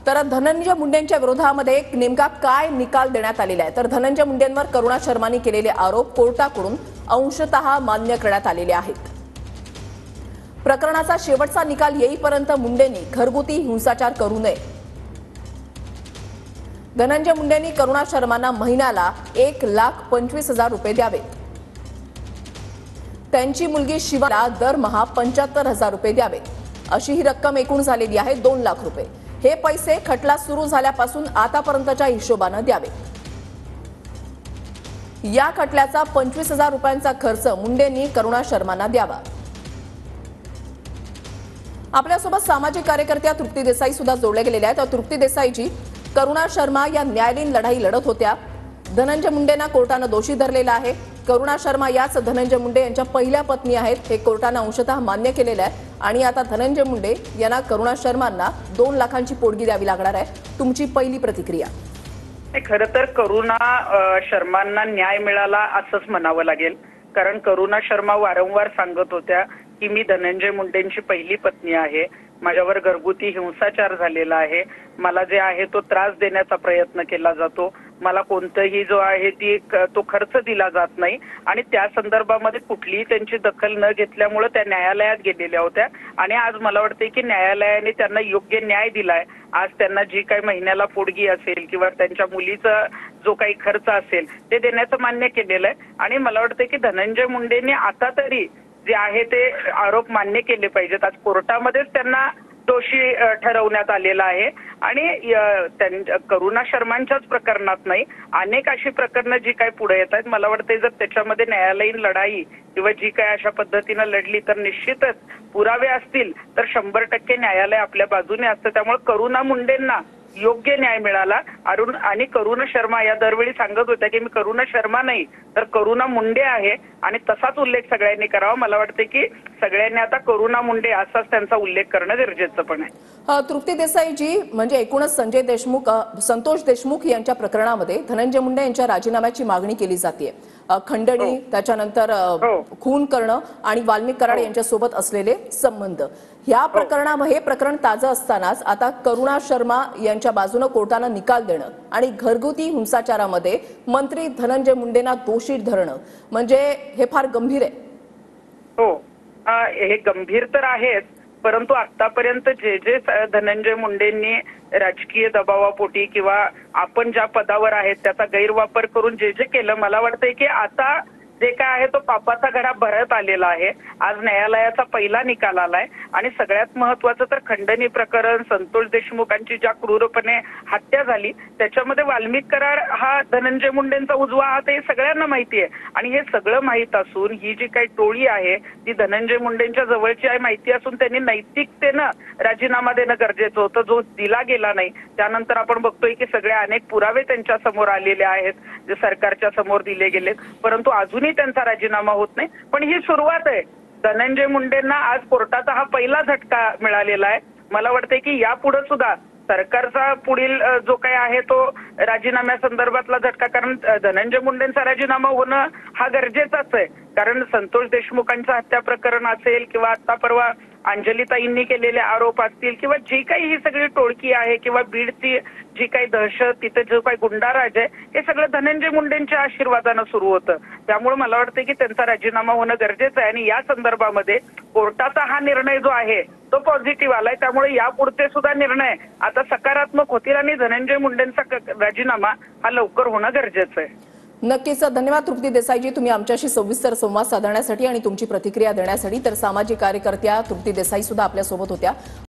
तर धनंजय मुंडेंच्या विरोधामध्ये नेमका काय निकाल देण्यात आलेला आहे? तर धनंजय मुंडेंवर करुणा शर्मांनी केलेले आरोप कोर्टाकडून अंशतः मान्य करण्यात आलेले आहेत। प्रकरणाचा शेवटचा निकाल येईपर्यंत मुंडेंनी घरगुती हिंसाचार करू नये। धनंजय मुंडेंनी करुणा शर्मांना महिन्याला 1,25,000 रुपये द्यावेत। त्यांची मुलगी शिवाला दरमहा 75,000 रुपये द्यावेत। अशी ही रक्कम एकूण झालेली आहे 2 लाख रुपये। हे पैसे खटला सुरू झाल्यापासून आतापर्यंतच्या हिशोबाने द्यावेत। या खटल्याचा 25,000 रुपयांचा खर्च मुंडेंनी करुणा शर्मांना द्यावा। आपल्यासोबत सामाजिक कार्यकर्त्या तृप्ती देसाई सुद्धा जोडल्या गेलेल्या आहेत। तृप्ती देसाईजी, करुणा शर्मा या न्यायालयीन लढाई लढत होत्या। धनंजय मुंडेंना कोर्टाने दोषी धरलेला आहे। करुणा शर्मा याच धनंजय मुंडे यांच्या पहिल्या पत्नी आहेत। हे कोर्टाने अंशतः मान्य केलेले आहे आणि आता धनंजय मुंडे यांना करुणा शर्मांना 2 लाखांची पोटगी द्यावी लागणार आहे। तुमची पहिली प्रतिक्रिया? खरं तर करुणा शर्मांना न्याय मिळाला असंच म्हणावं लागेल, कारण करुणा शर्मा वारंवार सांगत होत्या की मी धनंजय मुंडेंची पहिली पत्नी आहे, माझ्यावर घरगुती हिंसाचार झालेला आहे, मला जे आहे तो त्रास देण्याचा प्रयत्न केला जातो, मला कोणताही जो आहे तो खर्च दिला जात नाही आणि त्या संदर्भामध्ये कुठलीही त्यांची दखल न घेतल्यामुळे त्या न्यायालयात गेलेल्या होत्या आणि आज मला वाटते की न्यायालयाने त्यांना योग्य न्याय दिलाय। आज त्यांना जी काही महिन्याला पोटगी असेल किंवा त्यांच्या मुलीचा जो काही खर्च असेल ते देण्याचं मान्य केलेलं आहे आणि मला वाटतं की धनंजय मुंडेंनी आता तरी जे आहे ते आरोप मान्य केले पाहिजेत। आज कोर्टामध्येच त्यांना दोषी ठरवण्यात आलेला आहे आणि करुणा शर्मांच्याच प्रकरणात नाही, अनेक अशी प्रकरणं जी काही पुढे येत आहेत, मला वाटते जर त्याच्यामध्ये न्यायालयीन लढाई किंवा जी काही अशा पद्धतीनं लढली तर निश्चितच पुरावे असतील तर 100% न्यायालय आपल्या बाजूने असतं। त्यामुळे करुणा मुंडेंना योग्य न्याय मिळाला। आणि करुणा शर्मा या दरवेळी सांगत होत्या की मी करुणा शर्मा नाही तर करुणा मुंडे आहे आणि तसाच उल्लेख सगळ्यांनी करावा। मला वाटते की सगळ्यांनी आता करुणा मुंडे असाच त्यांचा उल्लेख करणं गरजेचं पण आहे। तृप्ती देसाईजी, म्हणजे एकूणच संतोष देशमुख यांच्या प्रकरणामध्ये धनंजय मुंडे यांच्या राजीनाम्याची मागणी केली जाते। खंडणी, त्याच्यानंतर खून करणं आणि वाल्मिक कराड यांच्यासोबत असलेले संबंध, या प्रकरणामध्ये हे प्रकरण ताजं असतानाच आता करुणा शर्मा यांच्या बाजूने कोर्टाने निकाल देणं आणि घरगुती हिंसाचारामध्ये मंत्री धनंजय मुंडेंना दोषी धरणं म्हणजे हे फार गंभीर आहे। हो, हे गंभीर तर आहेच, परंतु आतापर्यंत जे धनंजय मुंडेंनी राजकीय दबावापोटी किंवा आपण ज्या पदावर आहेत त्याचा गैरवापर करून जे केलं, मला वाटतंय की आता जे काय आहे तो पापाचा घडा भरत आलेला आहे। आज न्यायालयाचा पहिला निकाल आलाय आणि सगळ्यात महत्त्वाचं तर खंडणी प्रकरण, संतोष देशमुखांची ज्या क्रूरपणे हत्या झाली त्याच्यामध्ये वाल्मिक कराड हा धनंजय मुंडेंचा उजवा हात हे सगळ्यांना माहिती आहे आणि हे सगळं माहीत असून ही जी काही टोळी आहे ती धनंजय मुंडेंच्या जवळची आहे माहिती असून त्यांनी नैतिकतेनं राजीनामा देणं गरजेचं होतं, जो दिला गेला नाही। त्यानंतर आपण बघतोय की सगळे अनेक पुरावे त्यांच्या समोर आलेले आहेत जे सरकारच्या समोर दिले गेलेत, परंतु अजूनही त्यांचा राजीनामा होत नाही। पण ही सुरुवात आहे। धनंजय मुंडेंना आज कोर्टाचा हा पहिला झटका मिळालेला आहे। मला वाटते की यापुढे सुद्धा सरकारचा पुढील जो काही आहे तो राजीनाम्या संदर्भातला झटका, कारण धनंजय मुंडेंचा राजीनामा होणं हा गरजेचाच आहे, कारण संतोष देशमुखांचं हत्या प्रकरण असेल किंवा आता परवा अंजलीताईंनी केलेले आरोप असतील किंवा जी काही ही सगळी टोळकी आहे किंवा बीडची जी काही दहशत, तिथे जो काही गुंडाराज आहे, हे सगळं धनंजय मुंडेंच्या आशीर्वादानं सुरू होतं। त्यामुळे मला वाटतं की त्यांचा राजीनामा होणं गरजेचं आहे आणि या संदर्भामध्ये कोर्टाचा हा निर्णय जो आहे तो पॉझिटिव्ह आलाय, त्यामुळे यापुढचे सुद्धा निर्णय आता सकारात्मक होतील आणि धनंजय मुंडेंचा राजीनामा हा लवकर होणं गरजेचं आहे। नक्कीच, धन्यवाद तृप्ती देसाईजी, तुम्ही आमच्याशी सविस्तर संवाद साधण्यासाठी आणि तुमची प्रतिक्रिया देण्यासाठी। तर सामाजिक कार्यकर्त्या तृप्ती देसाई सुद्धा आपल्या सोबत होत्या।